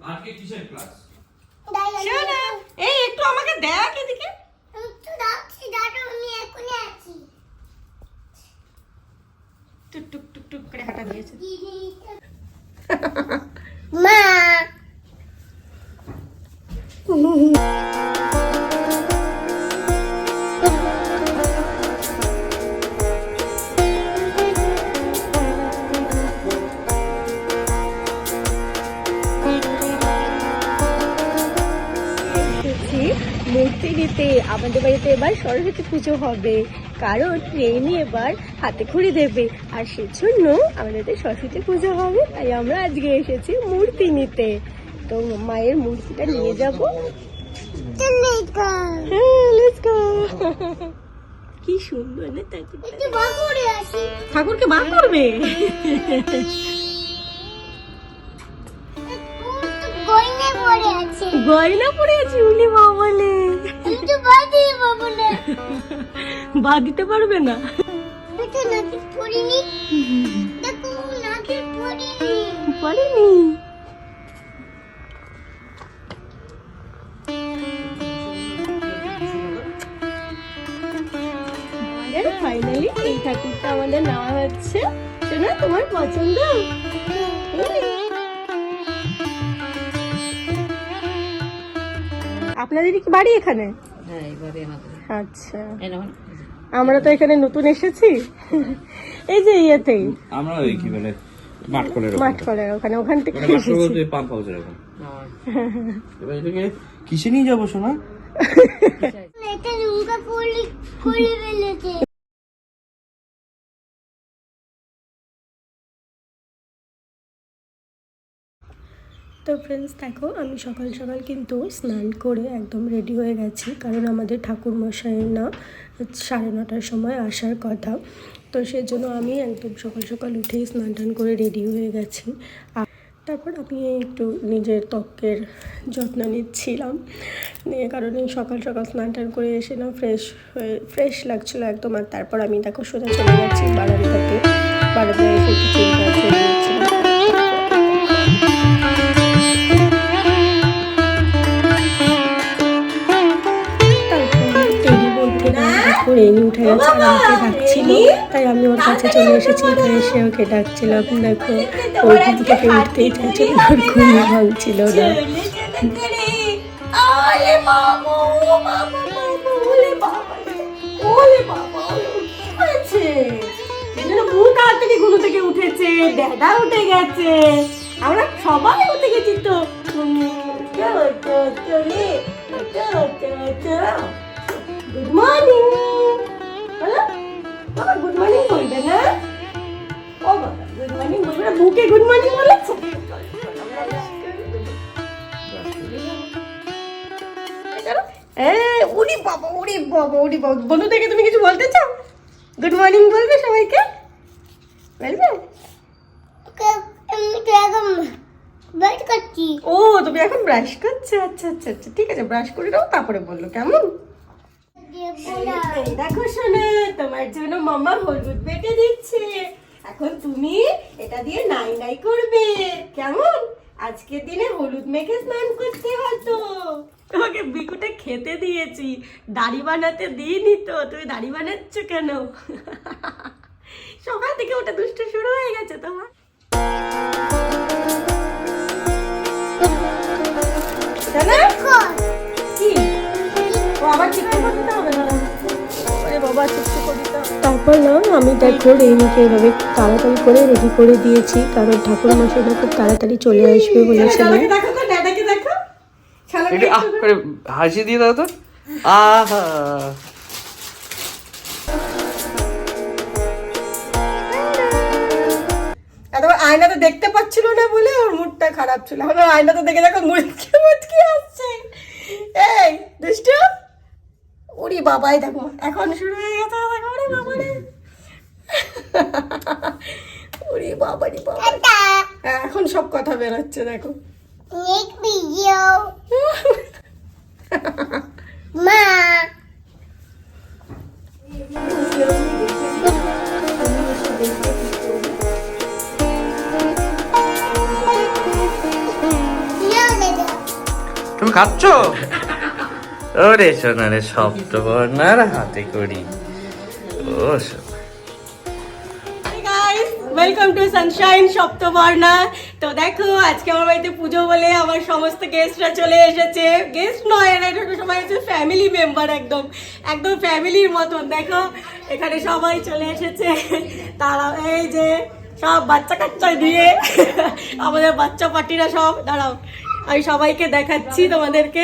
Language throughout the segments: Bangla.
আজকে কিসের ক্লাস? শোনা, এই একটু আমাকে দেখ এদিকে। একটু ডাকছি, দাঁড়াও, আমি এখনই আছি। টুক টুক টুক টুক করে হাঁটা দিয়েছে। মা মূর্তি নিতে আমাদের বাড়িতে এবার সরস্বতী পুজো হবে, কারণ ট্রেনে এবার হাতে খড়ি দেবে, আর সেজন্য আমাদের সরস্বতী পুজো হবে। তাই আমরা আজকে এসেছি মূর্তি নিতে। তো মায়ের মূর্তিটা নিয়ে যাবো। কি সুন্দর না ঠাকুরকে মা করবে। গয়না পরে আছি উনি বাবলে। বা দিতে পারবে না। পারিনি। ফাইনালি এই ঠাকুরটা আমাদের নেওয়া হচ্ছে। শোনা, তোমার পছন্দ? আপনাদের কি বাড়ি এখানে? আচ্ছা, আমরা তো এখানে নতুন এসেছি। এই যে ইয়েতেই আমরা ওই কি বলে মাঠকলের ওখান থেকে এসেছি। পাম্প হাউসের ওখানে। এবার এটাকে কিসে নিয়ে যাবো শোনা? এটা নৌকা খুলে ফেলেছে। তো ফ্রেন্ডস দেখো, আমি সকাল সকাল কিন্তু স্নান করে একদম রেডি হয়ে গেছি, কারণ আমাদের ঠাকুর মশাইয়ের না 9:30টার সময় আসার কথা। তো সেজন্য আমি একদম সকাল সকাল উঠেই স্নান টান করে রেডি হয়ে গেছি। আর তারপর আমি একটু নিজের ত্বকের যত্ন নিচ্ছিলাম, কারণ এই সকাল সকাল স্নান টান করে এসে না ফ্রেশ লাগছিলো একদম। আর তারপর আমি দেখো সোজা চলে যাচ্ছি বারান্দায় এসে একটু চুলটা ছেড়ে দিচ্ছিলাম। রেনি উঠে গেছে আর আমাকে ডাকছিল, তাই আমি ওর কাছে চলে এসেছি। এসে ওকে ডাকছিলাম। দেখো ওই ঘুম থেকে উঠতেই চাইছিল, ওর ঘুম ভাঙছিল না। ঘুম থেকে উঠেছে, দাদা উঠে গেছে, আমরা সবাই উঠে গেছি। তো গুড মর্নিং বলো বাবা, গুড মর্নিং বলবে না? ও বাবা, গুড মর্নিং বলবে না? বুকে গুড মর্নিং বলেছে। উড়ি বাবা, উড়ি বাবা, উড়ি বাবা। বন্ধু থেকে তুমি কিছু বলতে চাও? গুড মর্নিং বলবে সবাইকে? বলবে? ও, তুমি এখন ব্রাশ করছো? আচ্ছা আচ্ছা আচ্ছা, ঠিক আছে, ব্রাশ করে নাও, তারপরে বললো কেমন। দেখো শোনা, তোমার জন্য মামা হলুদ বেটে দিচ্ছে। এখন তুমি এটা দিয়ে নাই নাই করবে, কেমন? আজকের দিনে হলুদ মেখে স্নান করতে হতো। তোমাকে বিকুটা খেতে দিয়েছি, দাড়ি বানাতে দিইনি তো। তুমি দাড়ি বানাচ্ছ কেন? সকাল থেকে ওটা দুষ্ট শুরু হয়ে গেছে তোমার। তারপর না আমি দেখো রেনিকে এভাবে তাড়াতাড়ি করে রেডি করে দিয়েছি, কারণ ঠাকুর মশাইটা খুব তাড়াতাড়ি চলে আসবে বলেছিলেন। হাসি দিয়ে দাও তো। আহা, আয়নাতে দেখতে পাচ্ছিল না বলে ওর মুডটা খারাপ ছিল। এখন আয়নাতে দেখে দেখো মুচকি মুচকি আসছে। এই দুষ্টু, ওরে বাবাই দেখো এখন শুরু হয়ে গেছে। দেখো ওরে বাবা রে, ওরে বাবা রে বাবা, এখন সব কথা বেরোচ্ছে দেখো। মা তুমি খাচ্ছ? ওরে সোনা রে, সপ্তবর্ণার হাতে করি। ও ওয়েলকাম টু সানশাইন সপ্তবর্ণা। তো দেখো আজকে আমার বাড়িতে পুজো বলে আমার সমস্ত গেস্টরা চলে এসেছে। গেস্ট নয়, এরা সবাই হচ্ছে ফ্যামিলি মেম্বার, একদম একদম ফ্যামিলির মতন। দেখো এখানে সবাই চলে এসেছে। তারা এই যে সব বাচ্চা কাচ্চা দিয়ে আমাদের বাচ্চা পার্টিরা সব। দাঁড়াও আমি সবাইকে দেখাচ্ছি তোমাদেরকে,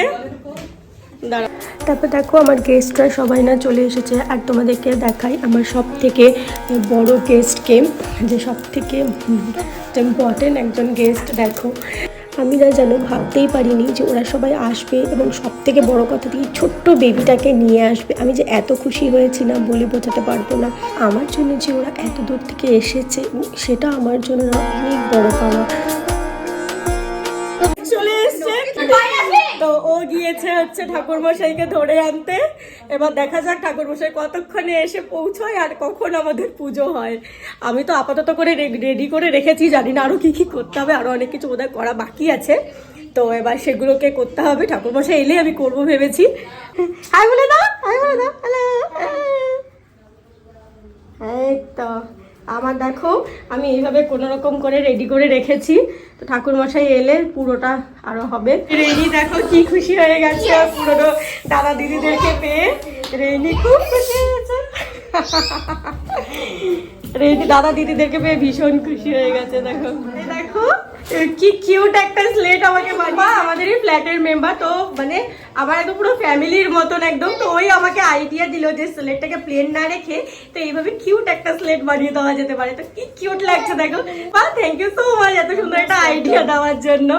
দাঁড়াও। তারপর দেখো আমার গেস্টরা সবাই না চলে এসেছে। আর তোমাদেরকে দেখাই আমার সব থেকে বড় গেস্টকে, যে সব থেকে ইম্পর্টেন্ট একজন গেস্ট। দেখো আমি না যেন ভাবতেই পারিনি যে ওরা সবাই আসবে, এবং সব থেকে বড় কথা দিয়ে ছোট্ট বেবিটাকে নিয়ে আসবে। আমি যে এত খুশি হয়েছি না বলে বোঝাতে পারবো না। আমার জন্য যে ওরা এত দূর থেকে এসেছে সেটা আমার জন্য না অনেক বড় পাওয়া। চলে এসছে তো ও গিয়েছে হচ্ছে ঠাকুরমশাইকে ধরে আনতে। এবার দেখা যাক ঠাকুরমশাই কতক্ষণে এসে পৌঁছয় আর কখন আমাদের পুজো হয়। আমি তো আপাতত করে রেডি করে রেখেছি, জানি না আরো কি কি করতে হবে, আরো অনেক কিছু বোধহয় করা বাকি আছে। তো এবার সেগুলোকে করতে হবে, ঠাকুরমশাই এলে আমি করবো ভেবেছি। হাই বলে দাও, হাই বলে দাও, হ্যালো। এই তো আমার দেখো আমি এইভাবে কোনো রকম করে রেডি করে রেখেছি। তো ঠাকুরমশাই এলে পুরোটা আরো হবে। রেনি দেখো কি খুশি হয়ে গেছে পুরো দাদা দিদিদেরকে পেয়ে। রেনি খুব খুশি হয়েছে, রেনি দাদা দিদিদেরকে পেয়ে ভীষণ খুশি হয়ে গেছে। দেখো দেখো কি কিউট একটা স্লেট আমাকে বানিয়ে, আমাদের এই ফ্ল্যাটের মেম্বার তো, মানে আমার একদম পুরো ফ্যামিলির মতন একদম। তো ওই আমাকে আইডিয়া দিল যে স্লেটটাকে প্লেন না রেখে তো এইভাবে কিউট একটা স্লেট বানিয়ে দেওয়া যেতে পারে। তো কি কিউট লাগছে দেখো। বা থ্যাংক ইউ সো মাচ এত সুন্দর একটা আইডিয়া দেওয়ার জন্য।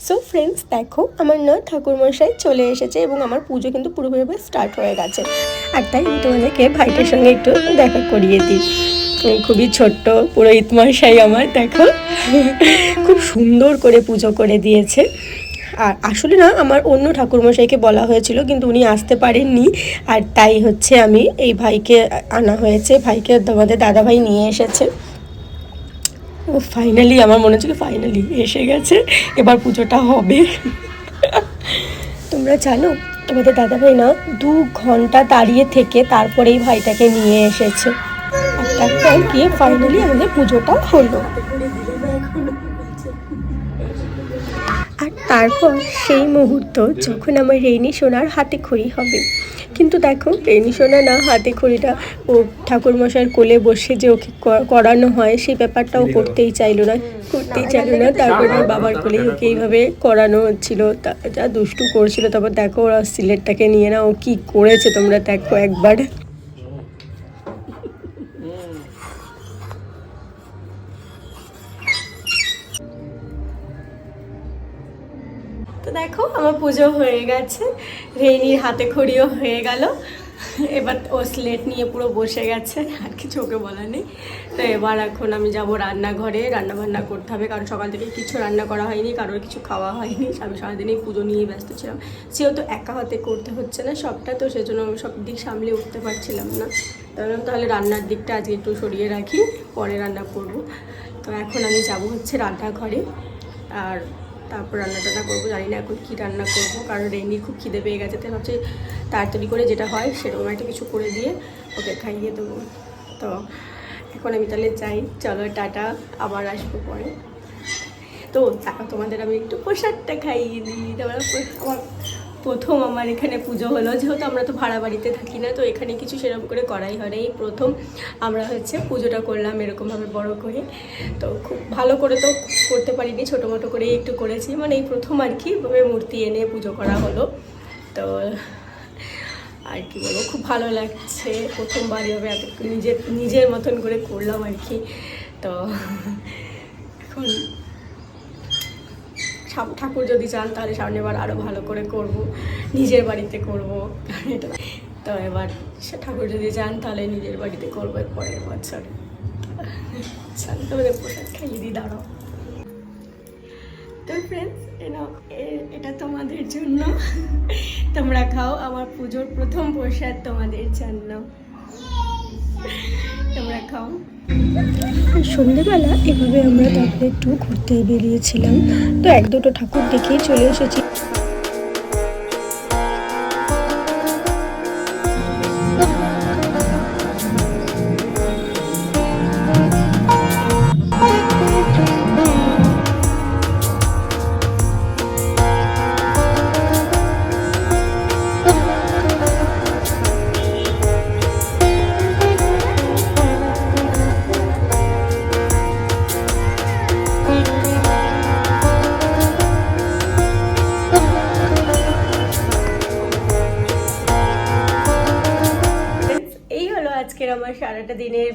সো ফ্রেন্ডস দেখো আমার না ঠাকুরমশাই চলে এসেছে এবং আমার পুজো কিন্তু পুরোপুরি স্টার্ট হয়ে গেছে। আর তাই তোমাদেরকে ভাইটার সঙ্গে একটু দেখা করিয়ে দিই। খুবই ছোট্ট পুরোহিত মশাই আমার, দেখো খুব সুন্দর করে পুজো করে দিয়েছে। আর আসলে না আমার অন্য ঠাকুরমশাইকে বলা হয়েছিল কিন্তু উনি আসতে পারেননি, আর তাই হচ্ছে আমি এই ভাইকে আনা হয়েছে। ভাইকে আমাদের দাদাভাই নিয়ে এসেছে। ও ফাইনালি আমার মনে হচ্ছে ফাইনালি এসে গেছে, এবার পুজোটা হবে। তোমরা জানো তোমাদের দাদাভাই না 2 ঘন্টা দাঁড়িয়ে থেকে তারপরে এই ভাইটাকে নিয়ে এসেছে। আর তারপর গিয়ে ফাইনালি আমাদের পুজোটা হলো। আর তারপর সেই মুহূর্ত যখন আমার রেনি সোনার হাতে খড়ি হবে। কিন্তু দেখো রেনি সোনা না হাতে খড়িটা ও ঠাকুরমশাইয়ের কোলে বসে যে ওকে করানো হয় সেই ব্যাপারটাও করতেই চাইলো না। তারপর ওর বাবার কোলে ওকে এইভাবে করানো হচ্ছিল, যা দুষ্টু করছিল। তারপর দেখো ওরা সিলেটটাকে নিয়ে না ও কি করেছে তোমরা দেখো একবার। তো দেখো আমার পুজো হয়ে গেছে, রেনির হাতে খড়িও হয়ে গেল। এবার ও স্লেট নিয়ে পুরো বসে গেছে, আর কিছু ওকে বলা নেই। তো এবার এখন আমি যাব রান্নাঘরে, রান্নাবান্না করতে হবে, কারণ সকাল থেকে কিছু রান্না করা হয়নি, কারোর কিছু খাওয়া হয়নি। আমি সারাদিনই পুজো নিয়ে ব্যস্ত ছিলাম, সেহেতু একা হাতে করতে হচ্ছে না সবটা, তো সেজন্য আমি সব দিক সামলে উঠতে পারছিলাম না। তাহলে রান্নার দিকটা আজকে একটু সরিয়ে রাখি, পরে রান্না করব। তো এখন আমি যাব হচ্ছে রান্নাঘরে, আর তারপর রান্না করবো। জানি না এখন কী রান্না করবো, কারণ রেনির খুব খিদে পেয়ে গেছে। তো ভাবছি তাড়াতাড়ি করে যেটা হয় সেরকম একটা কিছু করে দিয়ে ওকে খাইয়ে দেবো। তো এখন আমি তাহলে যাই, চলো টাটা, আবার আসবো পরে। তো তারপর তোমাদের আমি একটু প্রসাদটা খাইয়ে দিই। তারপর প্রথম আমার এখানে পুজো হলো, যেহেতু আমরা তো ভাড়া বাড়িতে থাকি না, তো এখানে কিছু সেরকম করে করাই হয় না। এই প্রথম আমরা হচ্ছে পুজোটা করলাম এরকমভাবে বড় করে। তো খুব ভালো করে তো করতে পারিনি, ছোটো মোটো করে একটু করেছি, মানে এই প্রথম আর কি ভাবে মূর্তি এনে পুজো করা হলো। তো আর কি বলবো, খুব ভালো লাগছে, প্রথমবার এভাবে এত নিজের মতন করে করলাম আর কি। তো এখন ঠাকুর যদি চান তাহলে সামনেবার আরও ভালো করে করব, নিজের বাড়িতে করব। তো এবার ঠাকুর যদি চান তাহলে নিজের বাড়িতে করবো পরের বছর। তোমাদের প্রসাদ খাইয়ে দিই, দাঁড়াও। তো ফ্রেন্ডস এটা তোমাদের জন্য, তোমরা খাও। আমার পুজোর প্রথম প্রসাদ তোমাদের জন্য, তোমরা দেখাও। আর সন্ধেবেলা এভাবে আমরা তারপরে একটু ঘুরতে বেরিয়েছিলাম, তো 1-2 ঠাকুর দেখেই চলে এসেছি। এই হলো আজকের আমার সারাটা দিনের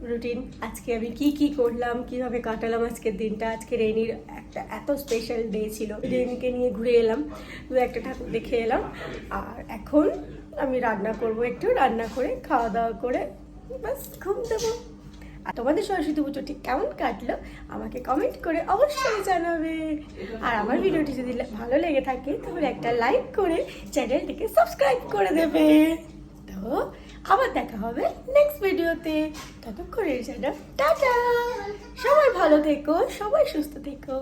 রুটিন। আজকে আমি কি কি করলাম, কিভাবে কাটালাম আজকের দিনটা। আজকে রেনির একটা এত স্পেশাল ডে ছিল, রেনিকে নিয়ে ঘুরে এলাম, 2-1 ঠাকুর দেখে এলাম। আর এখন আমি রান্না করব, একটু রান্না করে খাওয়া দাওয়া করে বাস ঘুম দেবো। আর তোমাদের সরস্বতী পুজো ঠিক কেমন কাটলো আমাকে কমেন্ট করে অবশ্যই জানাবে। আর আমার ভিডিওটি যদি ভালো লেগে থাকে তাহলে একটা লাইক করে চ্যানেলটিকে সাবস্ক্রাইব করে দেবে। তো আবার দেখা হবে নেক্সট ভিডিওতে, ততক্ষণের জন্য টাটা। সবাই ভালো থেকো, সবাই সুস্থ থেকো।